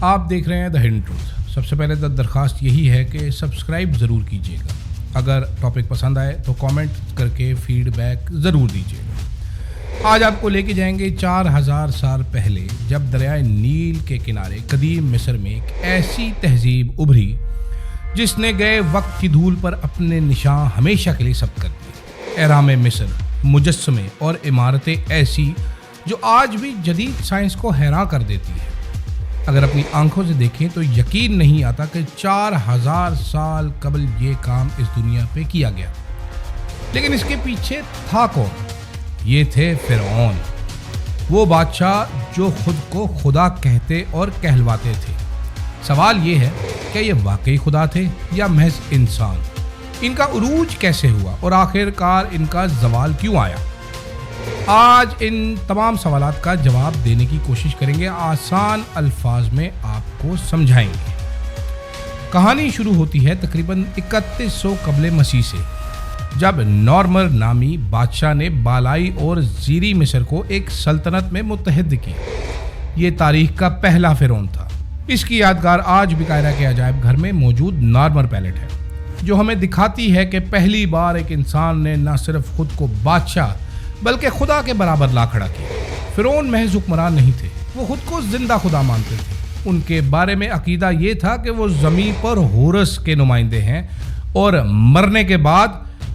آپ دیکھ رہے ہیں دا ہڈن ٹروتھ۔ سب سے پہلے تو درخواست یہی ہے کہ سبسکرائب ضرور کیجیے گا، اگر ٹاپک پسند آئے تو کامنٹ کر کے فیڈ بیک ضرور دیجیے گا۔ آج آپ کو لے کے جائیں گے 4000 سال پہلے، جب دریائے نیل کے کنارے قدیم مصر میں ایک ایسی تہذیب ابھری جس نے گئے وقت کی دھول پر اپنے نشان ہمیشہ کے لیے ثبت کر دیے۔ اہرام مصر، مجسمے اور عمارتیں ایسی جو آج بھی جدید سائنس کو حیران کر دیتی ہے۔ اگر اپنی آنکھوں سے دیکھیں تو یقین نہیں آتا کہ 4000 سال قبل یہ کام اس دنیا پہ کیا گیا۔ لیکن اس کے پیچھے تھا کون؟ یہ تھے فرعون، وہ بادشاہ جو خود کو خدا کہتے اور کہلواتے تھے۔ سوال یہ ہے کہ یہ واقعی خدا تھے یا محض انسان؟ ان کا عروج کیسے ہوا اور آخر کار ان کا زوال کیوں آیا؟ آج ان تمام سوالات کا جواب دینے کی کوشش کریں گے، آسان الفاظ میں آپ کو سمجھائیں گے۔ کہانی شروع ہوتی ہے تقریباً 3100 قبل مسیح سے، جب نورمر نامی بادشاہ نے بالائی اور زیریں مصر کو ایک سلطنت میں متحد کیا۔ یہ تاریخ کا پہلا فرعون تھا۔ اس کی یادگار آج بھی قاہرہ کے عجائب گھر میں موجود نارمر پیلیٹ ہے، جو ہمیں دکھاتی ہے کہ پہلی بار ایک انسان نے نہ صرف خود کو بادشاہ بلکہ خدا کے برابر لا کھڑا کیا۔ فرعون محض حکمران نہیں تھے، وہ خود کو زندہ خدا مانتے تھے۔ ان کے بارے میں عقیدہ یہ تھا کہ وہ زمین پر ہورس کے نمائندے ہیں اور مرنے کے بعد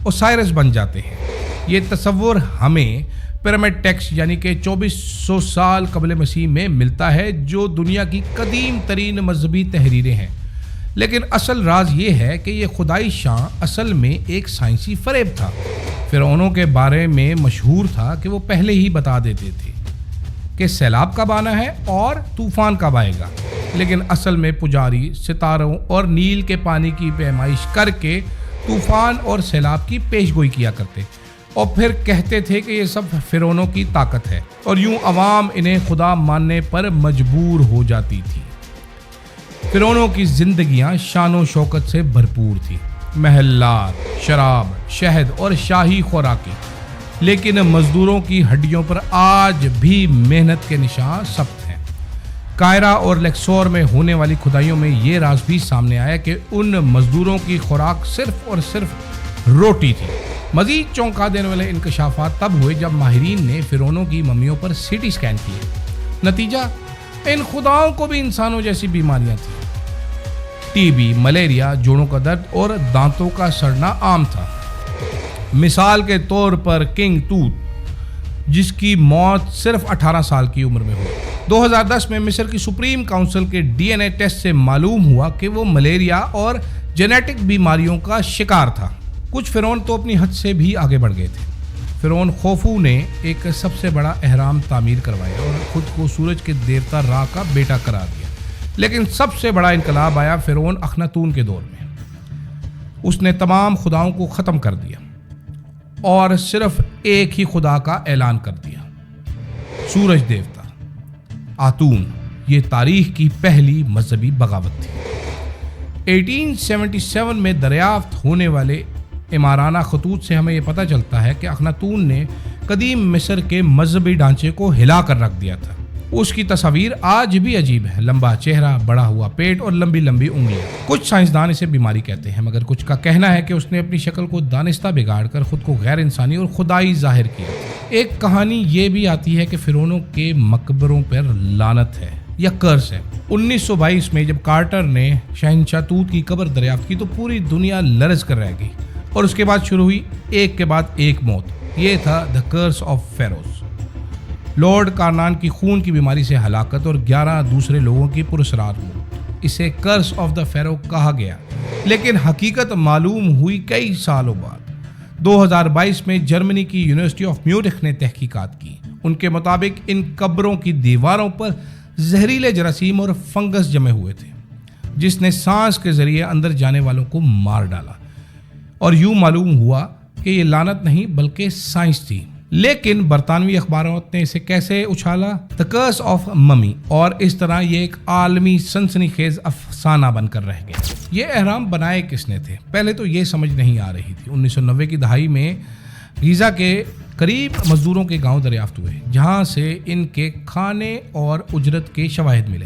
اوسائرس بن جاتے ہیں۔ یہ تصور ہمیں پیرامڈ ٹیکسٹ یعنی کہ 2400 سال قبل مسیح میں ملتا ہے، جو دنیا کی قدیم ترین مذہبی تحریریں ہیں۔ لیکن اصل راز یہ ہے کہ یہ خدائی شان اصل میں ایک سائنسی فریب تھا۔ فرعونوں کے بارے میں مشہور تھا کہ وہ پہلے ہی بتا دیتے تھے کہ سیلاب کب آنا ہے اور طوفان کب آئے گا، لیکن اصل میں پجاری ستاروں اور نیل کے پانی کی پیمائش کر کے طوفان اور سیلاب کی پیشگوئی کیا کرتے اور پھر کہتے تھے کہ یہ سب فرعونوں کی طاقت ہے، اور یوں عوام انہیں خدا ماننے پر مجبور ہو جاتی تھی۔ فرعونوں کی زندگیاں شان و شوکت سے بھرپور تھی، محلات، شراب، شہد اور شاہی خوراکیں، لیکن مزدوروں کی ہڈیوں پر آج بھی محنت کے نشان ثبت ہیں۔ قاہرہ اور لیکسور میں ہونے والی کھدائیوں میں یہ راز بھی سامنے آیا کہ ان مزدوروں کی خوراک صرف اور صرف روٹی تھی۔ مزید چونکا دینے والے انکشافات تب ہوئے جب ماہرین نے فرعونوں کی ممیوں پر سی ٹی اسکین کیے۔ نتیجہ، ان خداؤں کو بھی انسانوں جیسی بیماریاں تھیں۔ ٹی بی، ملیریا، جوڑوں کا درد اور دانتوں کا سڑنا عام تھا۔ مثال کے طور پر کنگ توت، جس کی موت صرف 18 سال کی عمر میں ہوئی۔ 2010 میں مصر کی سپریم کونسل کے ڈی این اے ٹیسٹ سے معلوم ہوا کہ وہ ملیریا اور جینیٹک بیماریوں کا شکار تھا۔ کچھ فرعون تو اپنی حد سے بھی آگے بڑھ گئے تھے۔ فرعون خوفو نے ایک سب سے بڑا اہرام تعمیر کروایا اور خود کو سورج کے دیوتا را کا بیٹا قرار دیا۔ لیکن سب سے بڑا انقلاب آیا فرعون اخناتون کے دور میں۔ اس نے تمام خداؤں کو ختم کر دیا اور صرف ایک ہی خدا کا اعلان کر دیا، سورج دیوتا آتون۔ یہ تاریخ کی پہلی مذہبی بغاوت تھی۔ 1877 میں دریافت ہونے والے عمارانہ خطوط سے ہمیں یہ پتہ چلتا ہے کہ اخناتون نے قدیم مصر کے مذہبی ڈھانچے کو ہلا کر رکھ دیا تھا۔ اس کی تصاویر آج بھی عجیب ہے، لمبا چہرہ، بڑا ہوا پیٹ اور لمبی لمبی انگلیاں۔ کچھ سائنسدان اسے بیماری کہتے ہیں، مگر کچھ کا کہنا ہے کہ اس نے اپنی شکل کو دانستہ بگاڑ کر خود کو غیر انسانی اور خدائی ظاہر کیا۔ ایک کہانی یہ بھی آتی ہے کہ فرعونوں کے مقبروں پر لعنت ہے یا کرس ہے۔ 1922 میں جب کارٹر نے شہنشاہ توت کی قبر دریافت کی تو پوری دنیا لرز کر رہ گئی، اور اس کے بعد شروع ہوئی ایک کے بعد ایک موت۔ یہ تھا دا کرس آف فیروز۔ لارڈ کارنان کی خون کی بیماری سے ہلاکت اور 11 دوسرے لوگوں کی پراسرار موت۔ اسے کرس آف دا فیرو کہا گیا، لیکن حقیقت معلوم ہوئی کئی سالوں بعد۔ 2022 میں جرمنی کی یونیورسٹی آف میونخ نے تحقیقات کی۔ ان کے مطابق ان قبروں کی دیواروں پر زہریلے جراثیم اور فنگس جمے ہوئے تھے، جس نے سانس کے ذریعے اندر جانے والوں کو مار ڈالا، اور یوں معلوم ہوا کہ یہ لعنت نہیں بلکہ سائنس تھی۔ لیکن برطانوی اخبارات نے اسے کیسے اچھالا؟ دی کرس آف ممی، اور اس طرح یہ ایک عالمی سنسنی خیز افسانہ بن کر رہ گیا۔ یہ اہرام بنائے کس نے تھے؟ پہلے تو یہ سمجھ نہیں آ رہی تھی۔ 1990 کی دہائی میں غزہ کے قریب مزدوروں کے گاؤں دریافت ہوئے، جہاں سے ان کے کھانے اور اجرت کے شواہد ملے۔